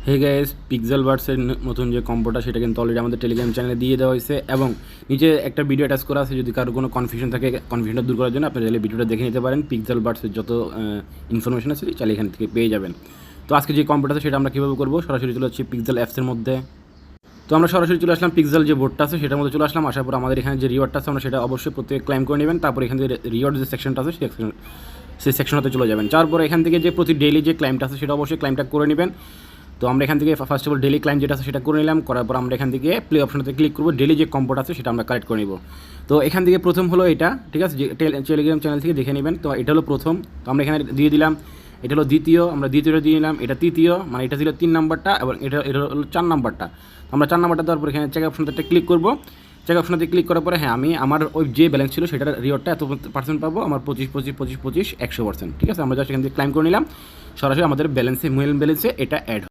Hey guys, pixel বার্ডসের নতুন যে কম্বোটা সেটা কিন্তু অলরেডি আমাদের টেলিগ্রাম চ্যানেলে দিয়ে দেওয়া হয়েছে এবং নিচে একটা ভিডিও অ্যাটাচ করা আছে। যদি কারো কোনো কনফিউশন থাকে, কনফিউশনটা দূর করার জন্য আপনি চাইলে ভিডিওটা দেখে নিতে পারেন। পিক্সেল বার্ডসের যত ইনফরমেশন আছে চাইলে এখান থেকে পেয়ে যাবেন। তো আজকে যে কম্বোটা আছে সেটা আমরা কীভাবে করবো, সরাসরি চলে যাচ্ছি পিক্সেল অ্যাপসের মধ্যে। তো আমরা সরাসরি চলে আসলাম পিক্সেল যে বোর্ডটা আছে সেটার মধ্যে চলে আসলাম। আসার পর আমাদের এখানে যে রিওয়ার্ডটা আছে আমরা সেটা অবশ্যই প্রত্যেকে ক্লাইম করে নেবেন। তারপর এখান থেকে রিওয়ার্ড যে সেকশনটা আছে সেই সেকশনটাতে চলে যাবেন। তারপর এখান থেকে যে প্রতি ডেইলি যে ক্লাইমটা আছে সেটা অবশ্যই ক্লাইমটা করে নেবেন। তো আমরা এখান থেকে first of all daily claim যেটা আছে সেটা করে নিলাম। করার পর আমরা এখান থেকে প্লে অপশনটাতে ক্লিক করবো। ডেলি যে কম্বোটা আছে সেটা আমরা কালেক্ট করে নিব। তো এখান থেকে প্রথম হলো এটা, ঠিক আছে, যে টেলিগ্রাম চ্যানেল থেকে দেখে নেবেন। তো এটা হলো প্রথম, তো আমরা এখানে দিয়ে দিলাম। এটা হলো দ্বিতীয়, আমরা দ্বিতীয়টা দিয়ে নিলাম। এটা তৃতীয়, মানে এটা ছিল 3 নাম্বারটা এবং এটা হলো 4 নাম্বারটা। আমরা 4 নাম্বারটা দেওয়ার পর এখানে চেক অপশনটাতে ক্লিক করবো। চেক অপশনটাতে ক্লিক করার পরে হ্যাঁ, আমি আমার ওই যে ব্যালেন্স ছিল সেটার রিওয়ার্ডটা এত পার্সেন্ট পাবো। আমার 25, 25, 25, 25, 100%, ঠিক আছে। আমরা জাস্ট এখান থেকে ক্লাইম করে নিলাম। সরাসরি আমাদের ব্যালেন্সে, মেল ব্যালেন্সে এটা অ্যাড